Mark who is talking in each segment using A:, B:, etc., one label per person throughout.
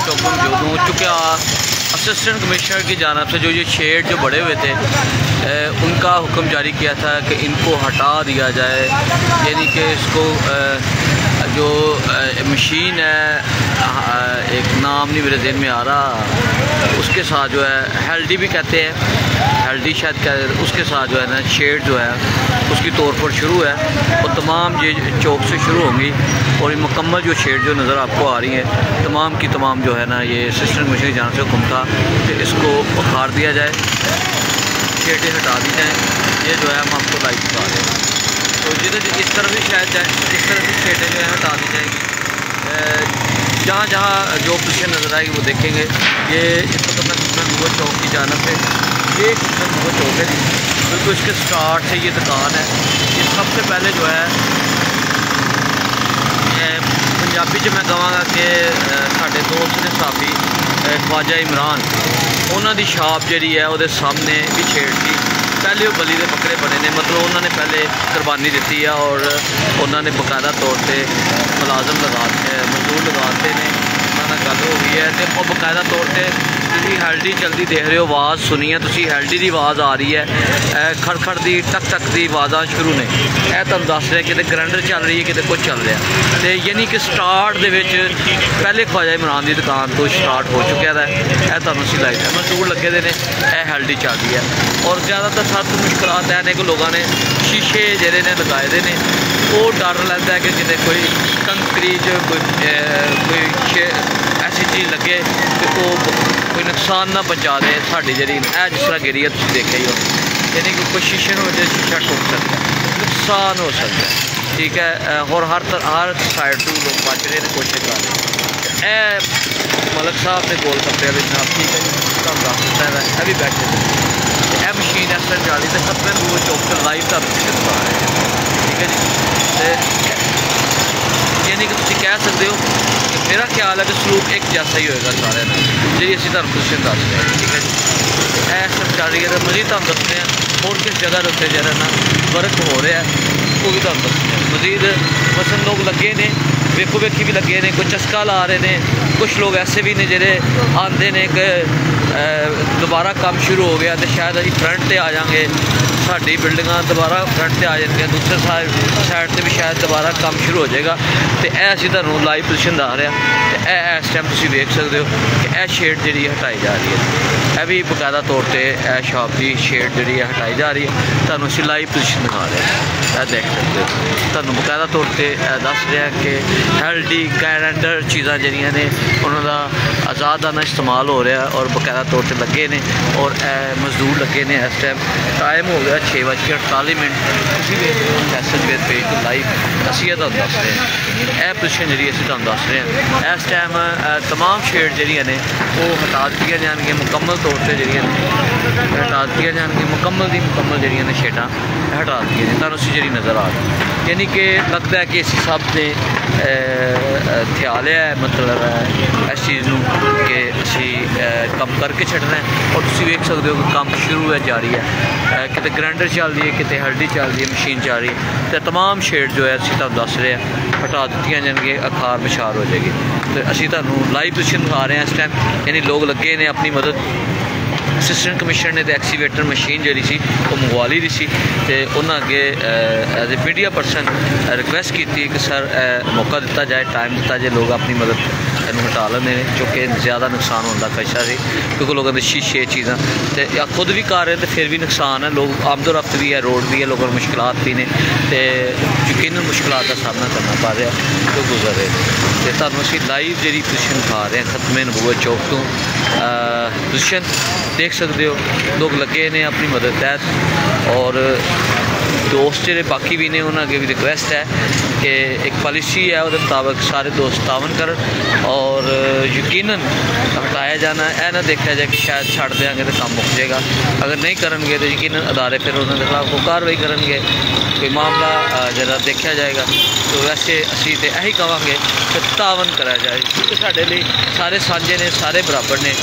A: चौक पर मौजूद हूँ। चूँकि असिस्टेंट कमिश्नर की जानिब से जो ये शेड जो बड़े हुए थे उनका हुक्म जारी किया था कि इनको हटा दिया जाए, यानी कि इसको जो मशीन है, एक नाम नहीं मेरे ज़हन में आ रहा, उसके साथ जो है हेल्डी भी कहते हैं, हेल्डी शायद कहते हैं, उसके साथ जो है ना शेड जो है उसकी तौर पर शुरू है और तमाम ये चौक से शुरू होंगी और ये मुकम्मल जो शेड जो नज़र आपको आ रही है तमाम की तमाम जो है ना ये असिस्टेंट कमिश्नर की जानिब से हुक्म था कि इसको उखाड़ दिया जाए, शेडें हटा दी जाएँ। ये जो है हम आपको लाइव बता रहे हैं। तो जिधर इस तरफ भी शायद इस तरफ भी शेडें जो है हटा दी जाएंगी। जहाँ जहाँ जो पोजीशन नज़र आएगी वो देखेंगे। ये इस वक्त मैं किशन चौक की जानिब से, ये किशन चौक है, बिल्कुल इसके स्टार्ट से ये दुकान है। ये सबसे पहले जो है पंजाबी च मैं कहांगा कि साडे दोस्त ने साफी ख्वाजा इमरान उन्होंने शाप जी है वो सामने भी छेड़ थी। पहले वो बली के बकरे बने ने, मतलब उन्होंने पहले कुर्बानी दी है और उन्होंने बकायदा तौर पर मुलाजम मजदूर लगाते हैं, उन्होंने गल हो गई है। तो बकायदा तौर पर तुम हेल्डी चलती देख रहे हो, आवाज़ सुनी है तुम, हेल्डी की आवाज़ आ रही है, खड़खड़ की टक टक की आवाज़ा शुरू ने। यह तुम दस रहे कि ग्राइंडर चल रही है, कि कुछ चल रहा है। तो यानी कि स्टार्ट दे विच पहले ख्वाजा इमरान की दुकान तो स्टार्ट हो चुका है। यह तुम असी लाइट है मजदूर लगे दे ने, यह हेल्डी चल रही है। और ज़्यादातर सब मुश्किलात है ने कि लोगों ने शीशे जोड़े ने लगाए दे ने, वो डर लगता है कि कितने कोई कंकरीज कोई ऐसी चीज़ लगे कि वो कोई नुकसान ना पहुँचा दे साड़ी जी। जिस तरह गिरी है तुम देखे ही हो, यानी कि कोई शीशे में हो जाए, शीशा टूट सकता है, नुकसान हो सकता है। ठीक है, और हर साइड तो लोग बच रहे हैं, कोशिश कर रहे हैं। मलक साहब ने गोल करते हैं जनाब, ठीक है जी, दस दिता है भी बैठे। यह मशीन इस तरह जा रही है, सतवें नंबर चौक से लाइव का दिखा रहे हैं। ठीक है जी, यानी कि तुम कह सकते हो कि मेरा ख्याल है कि सलूक एक जैसा ही होएगा सारे जी। असी तुम क्वेश्चन दस रहे हैं। ठीक है जी, सब चल रही है। तो मजीद तुम दसने और किस जगह उत्ते जरा ना वर्क हो रहा है वो भी तुम दसने मजीद। मसलन लोग लगे ने, वेखो वेखी भी लगे ने, कोई चस्का ला रहे हैं, कुछ लोग ऐसे भी ने जेडे आते हैं कि दोबारा काम शुरू हो गया तो शायद अभी फ्रंट पर आ जाएंगे, साड़ी बिल्डिंग दोबारा फ्रंट पर आ जाएंगे, दूसरे साइड से भी शायद दोबारा काम शुरू हो जाएगा। तो यह असी तुहानूं लाइव पोजीशन दस रहे हैं। इस टाइम तुम देख सकते हो कि यह शेड जी हटाई जा रही है, यह भी बकायदा तौर पर शॉप की शेड जी हटाई जा रही है। तुहानूं असी लाइव पोजीशन दिखा रहे हैं, यह देख सकते हो। तुहानूं बकायदा तौर पर दस रहे हैं कि हेल्डी ग्राइंडर चीज़ां जिहड़ियां ने उन्होंदा आज़ादाना इस्तेमाल हो रहा है और बकायदा तौर पर लगे ने और मजदूर लगे ने। इस टाइम टाइम हो गया 6:48। तुसीं वेख रहे हो मैसेज वेद पेज तो लाइव असीं तुहानूं दस रहे हैं। यह पोजीशन जी असीं तुहानूं दस रहे हैं। इस टाइम तमाम शेड जिहड़ियां ने वो हटा दित्तियां जाणगियां, मुकम्मल तौर पर जिहड़ियां हटा दित्तियां जाणगियां, मुकम्मल दी मुकम्मल जिहड़ियां ने शेडां हटा दित्तियां ने। तुहानूं जी नज़र आ रही है, यानी कि लगता है कि इसी सब ने ख्याल है, मतलब इस चीज़ नूं कि असी कम करके छड्डना है। और तुसीं वेख सकते हो कि काम शुरू है, जारी है, किते ग्राइंडर चल रही है, किते हल्डी चल रही है, मशीन चल रही है। तो तमाम शेड जो है असीं तुहानूं दस रहे हैं हटा दित्तियां जाणगियां, अखार बशार हो जाएगी। तो असीं तुहानूं लाइव पोजीशन दिखा रहे हैं इस टाइम, यानी लोग लगे ने अपनी मदद। असिस्टेंट कमिश्नर ने तो एक्सीवेटर मशीन जी सी वो मंगवा ली सी, तो उन्होंने अगे as a media person request की कि सर मौका दिता जाए, टाइम दिता जाए, लोग अपनी मदद हटा लेंगे चूँकि ज़्यादा नुकसान होने का खदशा है, क्योंकि लोगों के शीशे चीज़ा तो खुद भी कर रहे हैं तो फिर भी नुकसान है। लोग आमदोरफ्त भी है, रोड भी है, लोगों को मुश्किलात भी ने, तो यकीनन मुश्किलात का सामना करना पा रहा तो गुजर रहे। तो तुहानूं असीं लाइव जी पोजीशन दिखा रहे हैं खत्मे नबूवत चौक तो पोजीशन देख सकते हो। लोग लगे ने अपनी मदद तहत और दोस्त जो बाकी भी ने उन्होंने अगे भी रिक्वेस्ट है कि एक पॉलिसी है वो मुताबिक सारे दोस्त तावन कर और यकीनन हटाया जाना। यह ना देखा जाए कि शायद छड़ देंगे तो काम मुक जाएगा, अगर नहीं करेंगे तो यकीनन अदारे फिर उन्होंने खिलाफ को कार्रवाई करेंगे, कोई मामला जरा देखा जाएगा। तो वैसे असी तो यही कहेंगे कि तावन करा जाए, क्योंकि साढ़े लिए सारे साझे ने, सारे बराबर ने,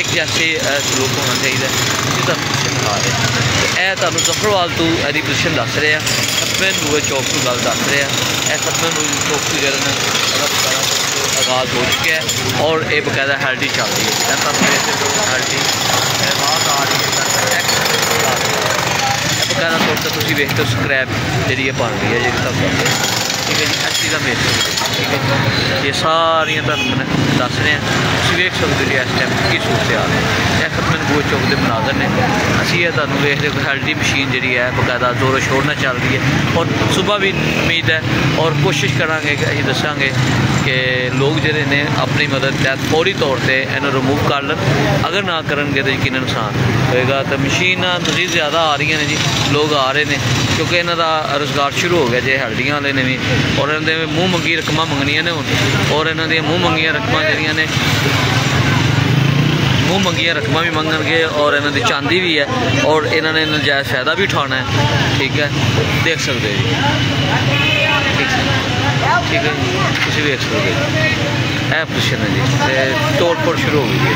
A: एक जैसे सलूक होना चाहिए। असी तुहानूं पोजीशन दिखा रहे हैं, तो यह तुहानूं जफरवाल तो यदी पोजीशन दस रहे हैं, सतवें नूए चौक तो गल दस रहे हैं। यह सतवें नूए चौक तो जरा आगाज़ हो चुका है और ये बकायदा हेल्डी चल रही है। हेल्डी आवाज़ आ रही है बकायदा तौर पर तुम वेखते हो स्क्रैप जी बन रही है जी। ठीक है जी, एच का मेल ठीक है जी। ये सारियां मैं दस रहे हैं, तुम वेख सकते हो इस टाइम की सूरत हाल है। यह खतमन गोल चौक के मनाजर ने असी ये तुम वेखते हो हेल्डी मशीन जी है बकायदा जोरों शोर न चल रही है और सुबह भी उम्मीद है और कोशिश करा कि अं दसा कि लोग जोड़े ने अपनी मदद तहत फौरी तौर पर इन्हें रिमूव कर लन। अगर ना करेंगे तो यकीन नुकसान होएगा। तो मशीन मज़ीद ज़्यादा आ रही ने जी, लोग आ रहे हैं क्योंकि इन्हों का रोज़गार शुरू हो गया जे हेल्डियां वाले ने भी और इन्होंने मूँह मंगी रकम मंगनिया ने हूँ और इन्हों मूँह मंगिया रकम जड़िया ने मूँह मंगिया रकम भी मंगनगे और इन्हों की चांदी भी है और इन्होंने नजायज़ फ़ायदा भी उठाना है। ठीक है, देख सकते जी ठीक है तुम देख सकते यह पोजिशन है जी। तोड़ फोड़ शुरू हो गई है।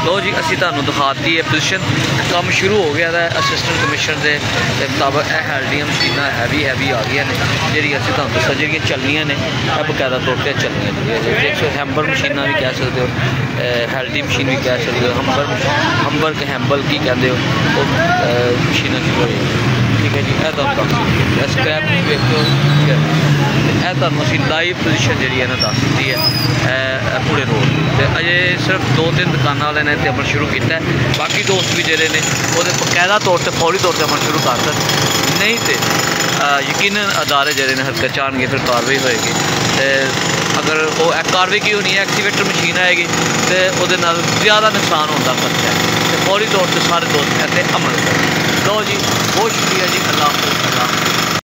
A: लो जी असी तुहानू दिखाती है पोजिशन काम शुरू हो गया है। असिस्टेंट कमिश्नर के मुताबिक यह हेल्डियां मशीनां हैवी आ गई ने जी असी तुहानू दसा जी चलनियां ने बकायदा तौर पर चलनियां देख सो हैम्बर मशीनां भी कह सकते हो, हेल्डी मशीन भी कह सकते हो, हम्बर के हैम्बल की कहते हो वो मशीनां शुरू हो। ठीक है जी, यह तुम स्क्रैप देखो यह तुम असी लाइव पोजिशन जी है दस दी है पूरे रोड की। अजे सिर्फ 2-3 दुकाना वाले ने अमल शुरू किया है, बाकी दोस्त भी जोड़े ने वो बकायदा तौर पर फौरी तौर पर अमल शुरू कर सकते नहीं तो यकीनन अदारे जोड़े ने हरकत चाहणगे फिर कार्रवाई होएगी। अगर वो कार्रवाई की होनी है एक्सीवेटर मशीन आएगी तो वो ज़्यादा नुकसान होने का खर्चा है। तो फौरी तौर पर सारे दोस्त कहते अमल करें। लो जी बहुत शुक्रिया जी, अल्लाह हाफ़िज़।